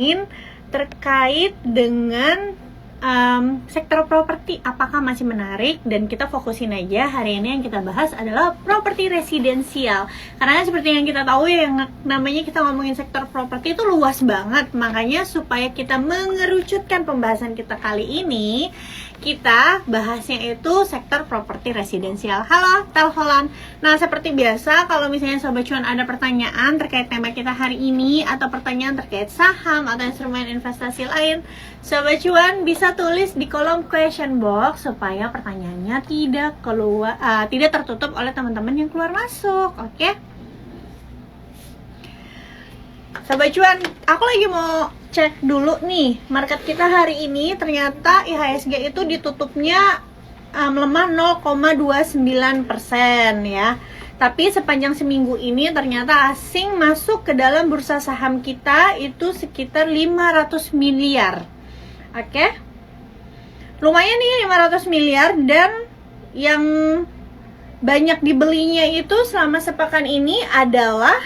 ngomongin terkait dengan sektor properti, apakah masih menarik, dan kita fokusin aja hari ini yang kita bahas adalah properti residensial. Karena seperti yang kita tahu ya, yang namanya kita ngomongin sektor properti itu luas banget. Makanya supaya kita mengerucutkan pembahasan kita kali ini, kita bahasnya itu sektor properti residensial. Halo, Telholan. Nah, seperti biasa, kalau misalnya Sobat Cuan ada pertanyaan terkait tema kita hari ini, atau pertanyaan terkait saham atau instrumen investasi lain, Sobat Cuan bisa tulis di kolom question box supaya pertanyaannya tidak tertutup oleh teman-teman yang keluar masuk. Oke? Sobat Cuan, aku lagi mau cek dulu nih market kita hari ini. Ternyata IHSG itu ditutupnya melemah 0,29% ya. Tapi sepanjang seminggu ini ternyata asing masuk ke dalam bursa saham kita itu sekitar 500 miliar. Oke? Lumayan nih 500 miliar, dan yang banyak dibelinya itu selama sepekan ini adalah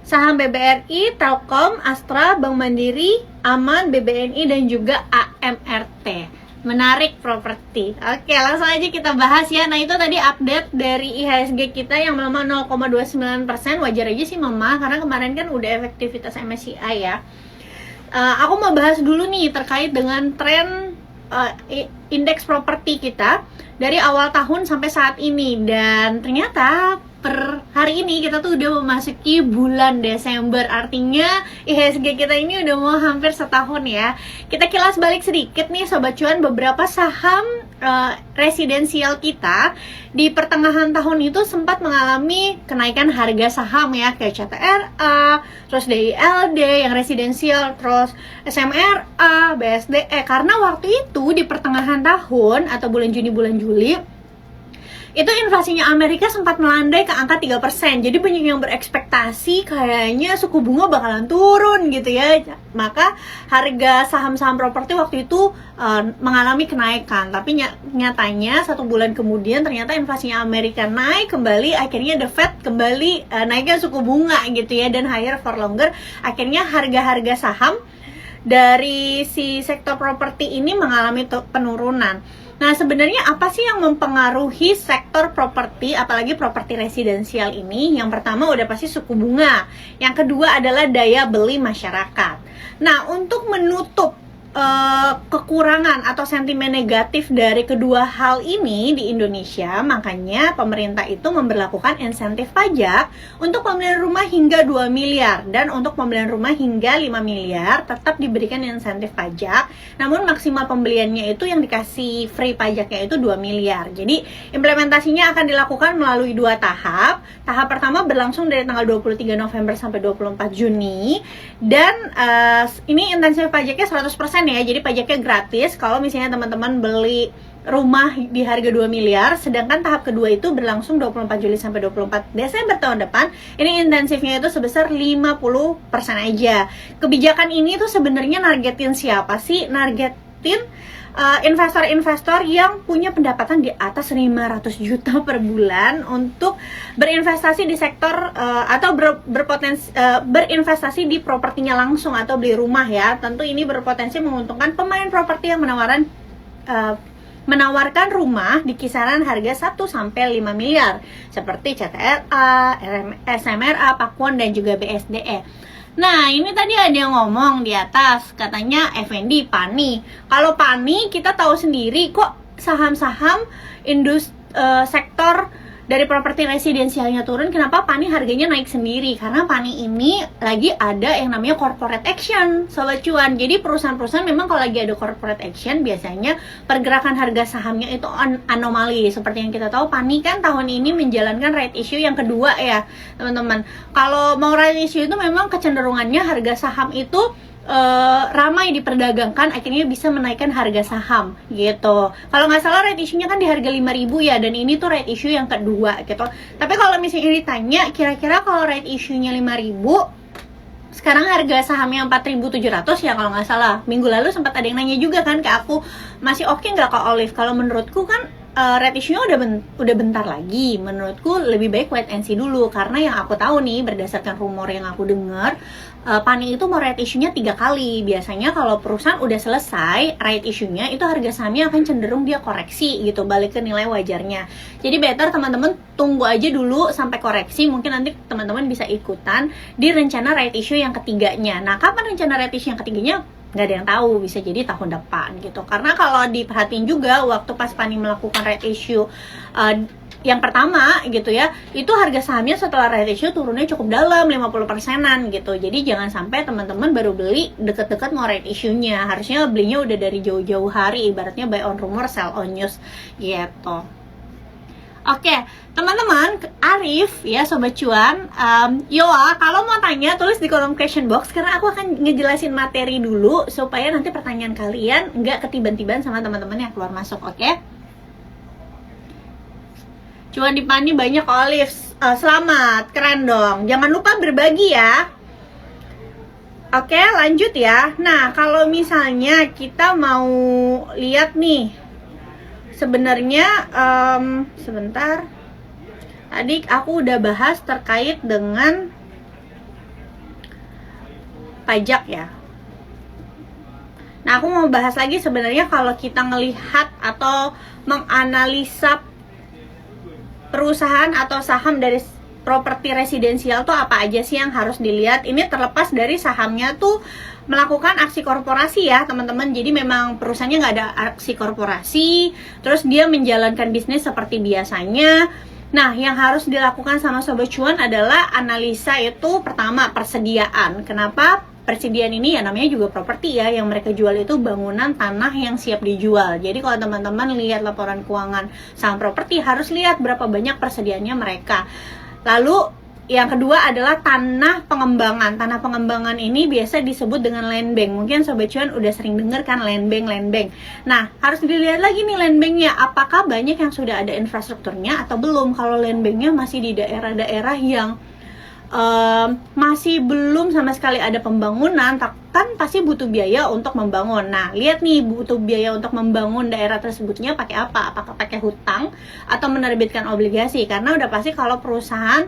saham BBRI, Telkom, Astra, Bank Mandiri, Aman, BBNI, dan juga AMRT. Menarik properti. Oke, langsung aja kita bahas ya. Nah, itu tadi update dari IHSG kita yang melemah 0,29%. Wajar aja sih melemah, karena kemarin kan udah efektivitas MSCI ya. Aku mau bahas dulu nih terkait dengan tren indeks properti kita dari awal tahun sampai saat ini. Dan ternyata per hari ini kita tuh udah memasuki bulan Desember, artinya IHSG kita ini udah mau hampir setahun ya. Kita kilas balik sedikit nih Sobat Cuan, beberapa saham residensial kita di pertengahan tahun itu sempat mengalami kenaikan harga saham ya, kayak CTRA, terus DILD yang residensial, terus SMRA, BSDE, karena waktu itu di pertengahan tahun atau bulan Juni bulan Juli itu inflasinya Amerika sempat melandai ke angka 3%. Jadi banyak yang berekspektasi kayaknya suku bunga bakalan turun gitu ya. Maka harga saham-saham properti waktu itu mengalami kenaikan. Tapi nyatanya 1 bulan kemudian ternyata inflasinya Amerika naik kembali. Akhirnya The Fed kembali naikkan suku bunga gitu ya, dan higher for longer. Akhirnya harga-harga saham dari si sektor properti ini mengalami penurunan. Nah, sebenarnya apa sih yang mempengaruhi sektor properti, apalagi properti residensial ini? Yang pertama udah pasti suku bunga. Yang kedua adalah daya beli masyarakat. Nah, untuk menutup kekurangan atau sentimen negatif dari kedua hal ini di Indonesia, makanya pemerintah itu memberlakukan insentif pajak untuk pembelian rumah hingga 2 miliar, dan untuk pembelian rumah hingga 5 miliar tetap diberikan insentif pajak, namun maksimal pembeliannya itu yang dikasih free pajaknya itu 2 miliar. Jadi implementasinya akan dilakukan melalui 2 tahap. Tahap pertama berlangsung dari tanggal 23 November sampai 24 Juni, dan ini insentif pajaknya 100% ya, jadi pajaknya gratis kalau misalnya teman-teman beli rumah di harga 2 miliar. Sedangkan tahap kedua itu berlangsung 24 Juli sampai 24 Desember tahun depan. Ini intensifnya itu sebesar 50% aja. Kebijakan ini tuh sebenarnya nargetin siapa sih? Nargetin investor-investor yang punya pendapatan di atas 500 juta per bulan untuk berinvestasi di sektor atau berinvestasi di propertinya langsung atau beli rumah ya. Tentu ini berpotensi menguntungkan pemain properti yang menawarkan rumah di kisaran harga 1 sampai 5 miliar seperti CTRA, SMRA, Pakuan, dan juga BSDE. Nah, ini tadi ada yang ngomong di atas, katanya Effendi, PANI. Kalau PANI kita tahu sendiri kok saham-saham sektor dari properti residensialnya turun. Kenapa PANI harganya naik sendiri? Karena PANI ini lagi ada yang namanya corporate action, Sobat Cuan. Jadi perusahaan-perusahaan memang kalau lagi ada corporate action, biasanya pergerakan harga sahamnya itu anomali. Seperti yang kita tahu, PANI kan tahun ini menjalankan right issue yang kedua ya, teman-teman. Kalau mau right issue itu memang kecenderungannya harga saham itu ramai diperdagangkan, akhirnya bisa menaikkan harga saham gitu. Kalau nggak salah right issue-nya kan di harga 5.000 ya, dan ini tuh right issue yang kedua gitu. Tapi kalau misalnya ditanya kira-kira kalau right issue-nya 5.000, sekarang harga sahamnya 4.700 ya kalau nggak salah. Minggu lalu sempat ada yang nanya juga kan ke aku, masih oke nggak Kak Olive? Kalau menurutku kan rate issue-nya udah bentar lagi. Menurutku lebih baik wait and see dulu, karena yang aku tahu nih berdasarkan rumor yang aku dengar, Pani itu mau rate issue-nya 3 kali. Biasanya kalau perusahaan udah selesai rate issue-nya, itu harga sahamnya akan cenderung dia koreksi gitu, balik ke nilai wajarnya. Jadi better teman-teman tunggu aja dulu sampai koreksi, mungkin nanti teman-teman bisa ikutan di rencana rate issue yang ketiganya. Nah, kapan rencana rate issue yang ketiganya? Nggak ada yang tahu, bisa jadi tahun depan gitu. Karena kalau diperhatiin juga waktu pas Pani melakukan rate issue yang pertama gitu ya, itu harga sahamnya setelah rate issue turunnya cukup dalam, 50%-an gitu. Jadi jangan sampai teman-teman baru beli deket-deket mau rate issue-nya. Harusnya belinya udah dari jauh-jauh hari, ibaratnya buy on rumor, sell on news gitu. Oke, teman-teman, Arif ya, Sobat Cuan, Yoa, kalau mau tanya tulis di kolom question box, karena aku akan ngejelasin materi dulu supaya nanti pertanyaan kalian nggak ketiban-tiban sama teman-teman yang keluar masuk, oke? Cuan di Pani banyak Olive, selamat, keren dong. Jangan lupa berbagi ya. Oke, lanjut ya. Nah, kalau misalnya kita mau lihat nih, sebenarnya sebentar, tadi aku udah bahas terkait dengan pajak ya. Nah, aku mau bahas lagi sebenarnya kalau kita ngelihat atau menganalisa perusahaan atau saham dari properti residensial tuh apa aja sih yang harus dilihat. Ini terlepas dari sahamnya tuh melakukan aksi korporasi ya teman-teman. Jadi memang perusahaannya nggak ada aksi korporasi, terus dia menjalankan bisnis seperti biasanya. Nah, yang harus dilakukan sama Sobat Cuan adalah analisa itu pertama persediaan. Kenapa? Persediaan ini ya namanya juga properti ya, yang mereka jual itu bangunan tanah yang siap dijual. Jadi kalau teman-teman lihat laporan keuangan saham properti, harus lihat berapa banyak persediaannya mereka. Lalu yang kedua adalah tanah pengembangan. Tanah pengembangan ini biasa disebut dengan land bank. Mungkin Sobat Cuan udah sering dengar kan land bank. Nah, harus dilihat lagi nih land banknya, apakah banyak yang sudah ada infrastrukturnya atau belum. Kalau land banknya masih di daerah-daerah yang masih belum sama sekali ada pembangunan, kan pasti butuh biaya untuk membangun. Nah, lihat nih, butuh biaya untuk membangun daerah tersebutnya pakai apa? Apakah pakai hutang atau menerbitkan obligasi? Karena udah pasti kalau perusahaan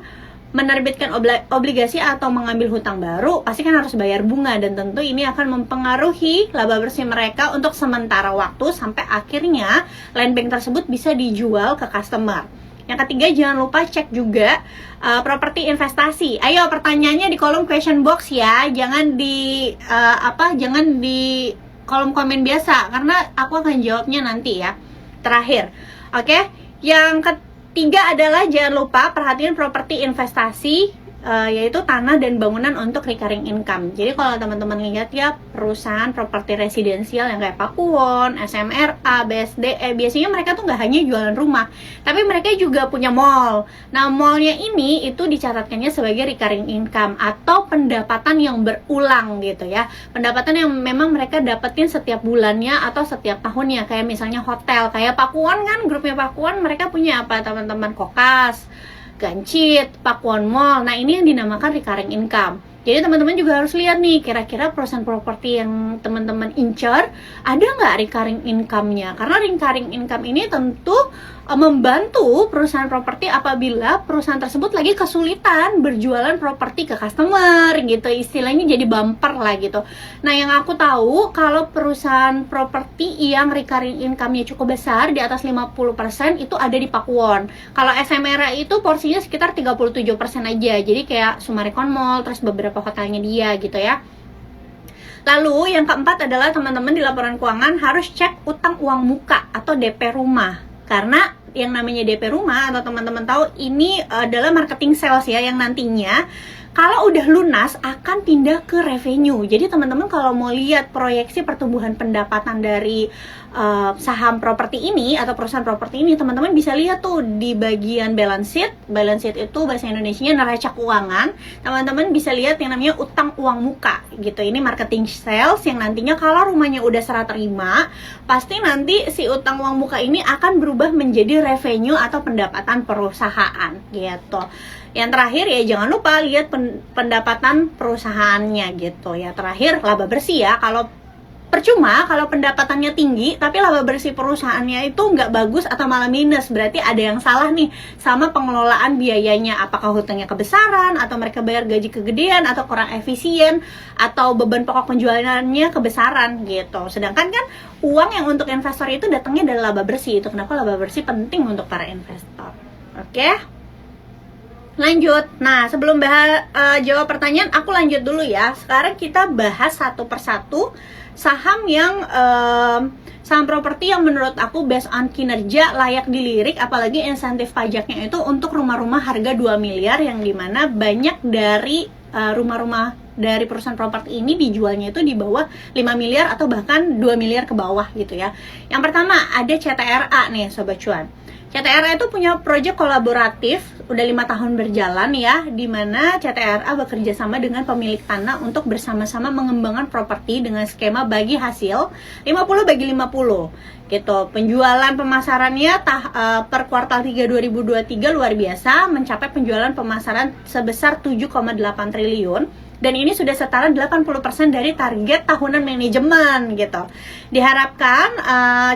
menerbitkan obligasi atau mengambil hutang baru, pasti kan harus bayar bunga, dan tentu ini akan mempengaruhi laba bersih mereka untuk sementara waktu sampai akhirnya land bank tersebut bisa dijual ke customer. Yang ketiga, jangan lupa cek juga properti investasi. Ayo pertanyaannya di kolom question box ya, jangan di jangan di kolom komen biasa, karena aku akan jawabnya nanti ya, terakhir. Oke, yang ketiga adalah jangan lupa perhatian properti investasi, yaitu tanah dan bangunan untuk recurring income. Jadi kalau teman-teman lihat ya, perusahaan properti residensial yang kayak Pakuwon, SMRA, BSDE, biasanya mereka tuh nggak hanya jualan rumah, tapi mereka juga punya mall. Nah, mallnya ini itu dicatatkannya sebagai recurring income atau pendapatan yang berulang gitu ya. Pendapatan yang memang mereka dapetin setiap bulannya atau setiap tahunnya. Kayak misalnya hotel, kayak Pakuwon kan, grupnya Pakuwon mereka punya apa teman-teman? Kokas, Gancit, Pakuwon Mall. Nah, ini yang dinamakan recurring income. Jadi teman-teman juga harus lihat nih, kira-kira perusahaan properti yang teman-teman incar ada nggak recurring income-nya. Karena recurring income ini tentu membantu perusahaan properti apabila perusahaan tersebut lagi kesulitan berjualan properti ke customer gitu, istilahnya jadi bumper lah gitu. Nah, yang aku tahu kalau perusahaan properti yang recurring income-nya cukup besar di atas 50% itu ada di Pakuwon. Kalau SMRA itu porsinya sekitar 37% aja, jadi kayak Summarecon Mall, terus beberapa hotelnya dia gitu ya. Lalu yang keempat adalah teman-teman di laporan keuangan harus cek utang uang muka atau DP rumah. Karena yang namanya DP rumah atau teman-teman tahu ini adalah marketing sales ya, yang nantinya kalau udah lunas akan pindah ke revenue. Jadi teman-teman kalau mau lihat proyeksi pertumbuhan pendapatan dari saham properti ini atau perusahaan properti ini, teman-teman bisa lihat tuh di bagian balance sheet. Balance sheet itu bahasa Indonesianya neraca keuangan. Teman-teman bisa lihat yang namanya utang uang muka gitu. Ini marketing sales yang nantinya kalau rumahnya udah serah terima, pasti nanti si utang uang muka ini akan berubah menjadi revenue atau pendapatan perusahaan gitu. Yang terakhir ya jangan lupa lihat pendapatan perusahaannya gitu ya. Terakhir laba bersih ya. Kalau Percuma kalau pendapatannya tinggi tapi laba bersih perusahaannya itu nggak bagus atau malah minus, berarti ada yang salah nih sama pengelolaan biayanya. Apakah hutangnya kebesaran, atau mereka bayar gaji kegedean, atau kurang efisien, atau beban pokok penjualannya kebesaran gitu. Sedangkan kan uang yang untuk investor itu datangnya dari laba bersih. Itu kenapa laba bersih penting untuk para investor. Oke? Lanjut. Nah, sebelum jawab pertanyaan, aku lanjut dulu ya. Sekarang kita bahas satu persatu saham yang saham properti yang menurut aku based on kinerja layak dilirik, apalagi insentif pajaknya itu untuk rumah-rumah harga 2 miliar, yang dimana banyak dari rumah-rumah dari perusahaan properti ini dijualnya itu di bawah 5 miliar atau bahkan 2 miliar ke bawah gitu ya. Yang pertama ada CTRA nih Sobat Cuan. CTRA itu punya proyek kolaboratif udah 5 tahun berjalan ya, di mana CTRA bekerja sama dengan pemilik tanah untuk bersama-sama mengembangkan properti dengan skema bagi hasil 50/50 gitu. Penjualan pemasarannya per kuartal 3 2023 luar biasa, mencapai penjualan pemasaran sebesar 7,8 triliun. Dan ini sudah setara 80% dari target tahunan manajemen gitu. Diharapkan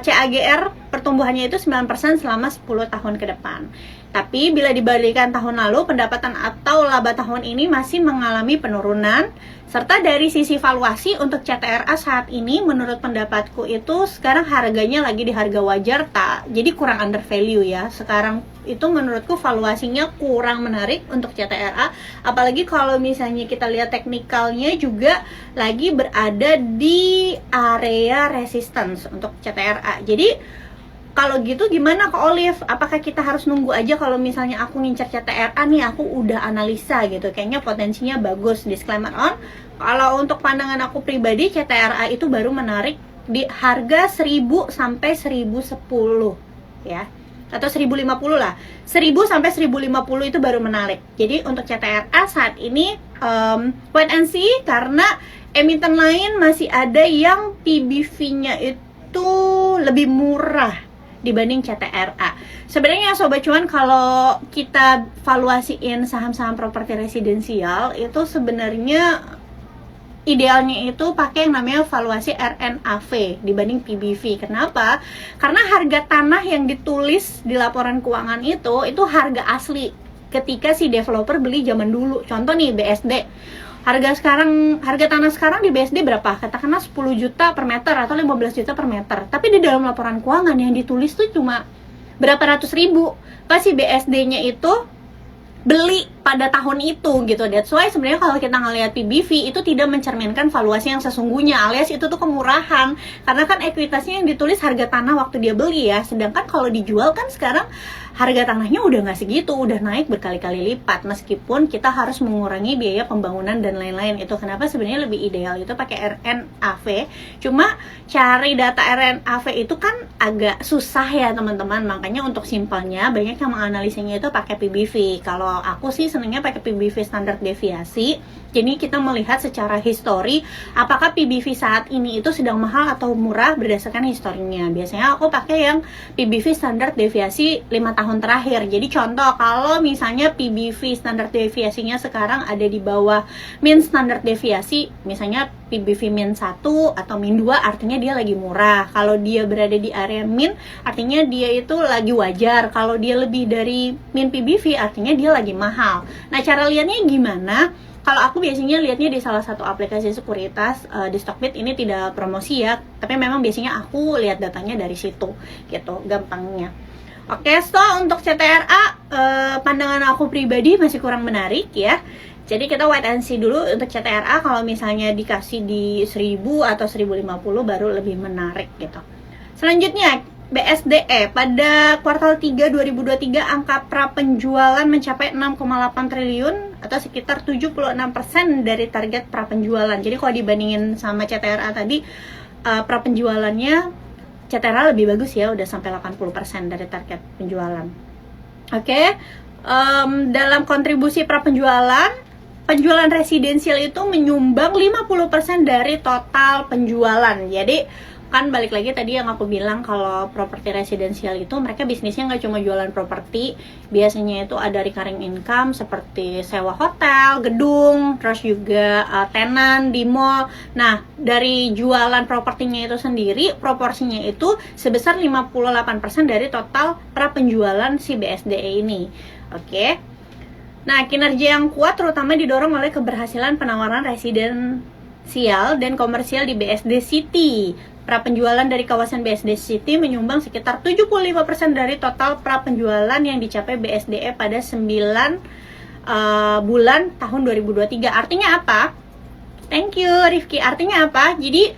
CAGR pertumbuhannya itu 9% selama 10 tahun ke depan. Tapi bila dibandingkan tahun lalu, pendapatan atau laba tahun ini masih mengalami penurunan. Serta dari sisi valuasi untuk CTRA saat ini menurut pendapatku itu sekarang harganya lagi di harga wajar, jadi kurang under value ya. Sekarang itu menurutku valuasinya kurang menarik untuk CTRA, apalagi kalau misalnya kita lihat teknikalnya juga lagi berada di area resistance untuk CTRA. Jadi kalau gitu gimana Kak Olive? Apakah kita harus nunggu aja kalau misalnya aku ngincer CTRA nih, aku udah analisa gitu, kayaknya potensinya bagus. Disclaimer on, kalau untuk pandangan aku pribadi, CTRA itu baru menarik di harga 1000 sampai 1010 ya, atau 1050 lah. 1000 sampai 1050 itu baru menarik. Jadi untuk CTRA saat ini wait and see, karena emiten lain masih ada yang PBV-nya itu lebih murah dibanding CTRA. Sebenarnya Sobat Cuan, kalau kita valuasiin saham-saham properti residensial itu sebenarnya idealnya itu pakai yang namanya valuasi RNAV dibanding PBV. Kenapa? Karena harga tanah yang ditulis di laporan keuangan itu harga asli ketika si developer beli zaman dulu. Contoh nih BSD. Harga tanah sekarang di BSD berapa? Katakanlah 10 juta per meter atau 15 juta per meter. Tapi di dalam laporan keuangan yang ditulis tuh cuma berapa ratus ribu. Pasti BSD-nya itu beli pada tahun itu gitu. That's why sebenarnya kalau kita ngelihat PBV itu tidak mencerminkan valuasi yang sesungguhnya, alias itu tuh kemurahan. Karena kan ekuitasnya yang ditulis harga tanah waktu dia beli ya. Sedangkan kalau dijual kan sekarang harga tanahnya udah nggak segitu, udah naik berkali-kali lipat. Meskipun kita harus mengurangi biaya pembangunan dan lain-lain. Itu kenapa sebenarnya lebih ideal itu pakai RNAV. Cuma cari data RNAV itu kan agak susah ya teman-teman. Makanya untuk simpelnya banyak yang menganalisanya itu pakai PBV. Kalau aku sih senangnya pakai PBV standar deviasi. Jadi kita melihat secara histori apakah PBV saat ini itu sedang mahal atau murah berdasarkan historinya. Biasanya aku pakai yang PBV standar deviasi 5 tahun terakhir. Jadi contoh, kalau misalnya PBV standar deviasinya sekarang ada di bawah mean standar deviasi, misalnya PBV min 1 atau min 2, artinya dia lagi murah. Kalau dia berada di area min, artinya dia itu lagi wajar. Kalau dia lebih dari min PBV, artinya dia lagi mahal. Nah, cara lihatnya gimana? Kalau aku biasanya lihatnya di salah satu aplikasi sekuritas di Stockbit. Ini tidak promosi ya, tapi memang biasanya aku lihat datanya dari situ gitu, gampangnya. Oke, so untuk CTRA pandangan aku pribadi masih kurang menarik ya. Jadi kita wait and see dulu untuk CTRA. Kalau misalnya dikasih di 1000 atau 1050 baru lebih menarik gitu. Selanjutnya BSDE pada kuartal 3 2023 angka pra penjualan mencapai 6,8 triliun atau sekitar 76% dari target pra penjualan. Jadi kalau dibandingin sama CTRA tadi, pra penjualannya CTRA lebih bagus ya, udah sampai 80% dari target penjualan. Oke. Dalam kontribusi pra penjualan residensial itu menyumbang 50% dari total penjualan. Jadi Kan balik lagi tadi yang aku bilang kalau properti residensial itu mereka bisnisnya nggak cuma jualan properti, biasanya itu ada recurring income seperti sewa hotel, gedung, terus juga tenan di mall. Nah, dari jualan propertinya itu sendiri, proporsinya itu sebesar 58% dari total prapenjualan si BSDE ini. Oke. Nah, kinerja yang kuat terutama didorong oleh keberhasilan penawaran residensial dan komersial di BSD City. Prapenjualan dari kawasan BSD City menyumbang sekitar 75% dari total prapenjualan yang dicapai BSDE pada 9 bulan tahun 2023. Artinya apa? Thank you Rifki. Artinya apa? Jadi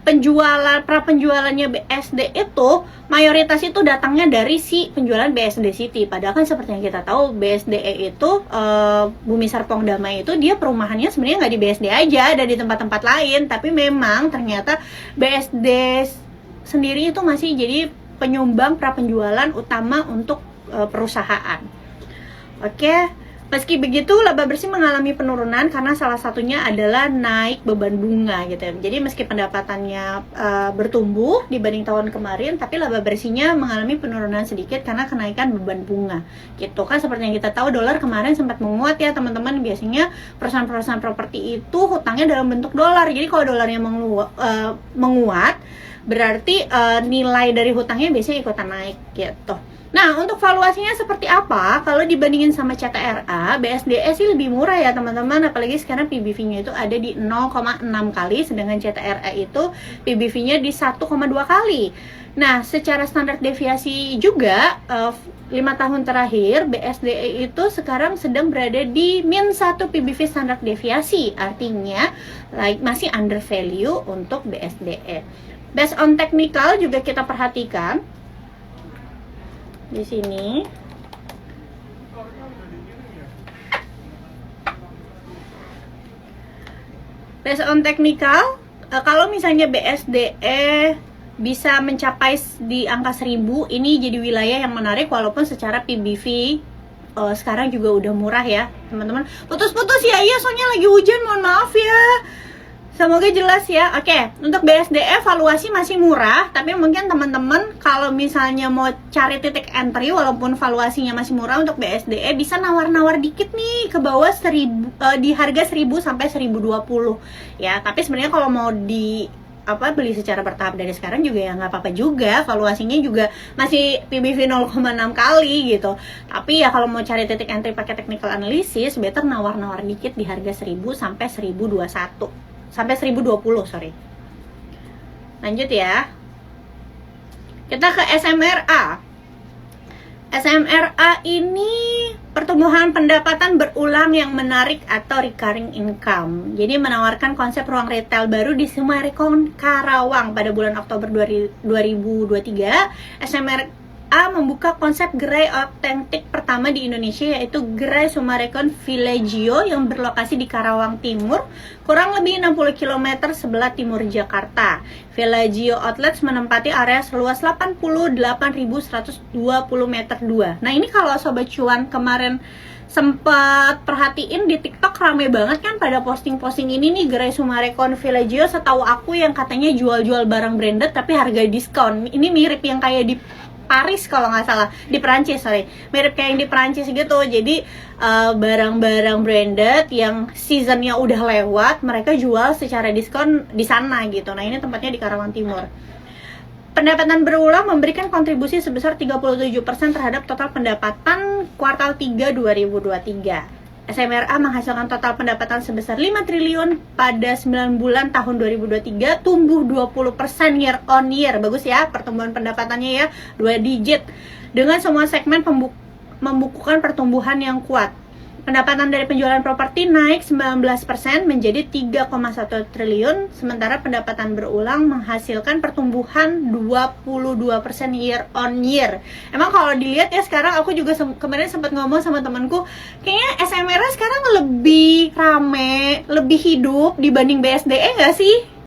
prapenjualannya BSD itu mayoritas itu datangnya dari si penjualan BSD City. Padahal kan seperti yang kita tahu BSDE itu Bumi Serpong Damai itu dia perumahannya sebenarnya nggak di BSD aja, ada di tempat-tempat lain. Tapi memang ternyata BSD sendiri itu masih jadi penyumbang prapenjualan utama untuk perusahaan. Oke. Meski begitu, laba bersih mengalami penurunan karena salah satunya adalah naik beban bunga gitu ya. Jadi meski pendapatannya bertumbuh dibanding tahun kemarin, tapi laba bersihnya mengalami penurunan sedikit karena kenaikan beban bunga. Gitu kan, seperti yang kita tahu dolar kemarin sempat menguat ya teman-teman. Biasanya perusahaan-perusahaan properti itu hutangnya dalam bentuk dolar. Jadi kalau dolarnya menguat, berarti nilai dari hutangnya biasanya ikutan naik gitu. Nah, untuk valuasinya seperti apa? Kalau dibandingin sama CTRA, BSDE sih lebih murah ya teman-teman. Apalagi sekarang PBV-nya itu ada di 0,6 kali, sedangkan CTRA itu PBV-nya di 1,2 kali. Nah, secara standar deviasi juga, 5 tahun terakhir BSDE itu sekarang sedang berada di min 1 PBV standar deviasi. Artinya, masih under value untuk BSDE. Based on technical juga kita perhatikan di sini. Based on technical, kalau misalnya BSDE bisa mencapai di angka 1000, ini jadi wilayah yang menarik walaupun secara PBV sekarang juga udah murah ya teman-teman. Putus-putus ya, iya soalnya lagi hujan, mohon maaf ya. Semoga jelas ya. Oke, untuk BSDE valuasi masih murah, tapi mungkin teman-teman kalau misalnya mau cari titik entry walaupun valuasinya masih murah untuk BSDE bisa nawar-nawar dikit nih ke bawah 1000 di harga 1000 sampai 1020 ya. Tapi sebenarnya kalau mau beli secara bertahap dari sekarang juga ya nggak apa-apa juga, valuasinya juga masih PBV 0,6 kali gitu. Tapi ya kalau mau cari titik entry pakai technical analysis, better nawar-nawar dikit di harga 1000 sampai 1021. Sampai 1020, sorry. Lanjut ya. Kita ke SMRA. SMRA ini pertumbuhan pendapatan berulang yang menarik atau recurring income. Jadi menawarkan konsep ruang retail baru di Summarecon Karawang pada bulan Oktober 2023. SMRA membuka konsep gerai otentik pertama di Indonesia, yaitu Gerai Summarecon Villaggio yang berlokasi di Karawang Timur, kurang lebih 60 km sebelah timur Jakarta. Villaggio Outlets menempati area seluas 88.120 meter 2. Nah, ini kalau Sobat Cuan kemarin sempat perhatiin di TikTok rame banget kan pada posting-posting ini nih, Gerai Summarecon Villaggio setahu aku yang katanya jual-jual barang branded tapi harga diskon. Ini mirip yang kayak di Paris kalau nggak salah, di Perancis, mirip kayak yang di Perancis gitu. Jadi barang-barang branded yang seasonnya udah lewat mereka jual secara diskon di sana gitu. Nah, ini tempatnya di Karawang Timur. Pendapatan berulang memberikan kontribusi sebesar 37% terhadap total pendapatan kuartal 3 2023. SMRA menghasilkan total pendapatan sebesar 5 triliun pada 9 bulan tahun 2023, tumbuh 20% year on year. Bagus ya pertumbuhan pendapatannya ya, 2 digit. Dengan semua segmen membukukan pertumbuhan yang kuat. Pendapatan dari penjualan properti naik 19% menjadi 3,1 triliun, sementara pendapatan berulang menghasilkan pertumbuhan 22% year on year. Emang kalau dilihat ya sekarang, aku juga kemarin sempat ngomong sama temanku, kayaknya SMRA sekarang lebih rame, lebih hidup dibanding BSDE nggak sih?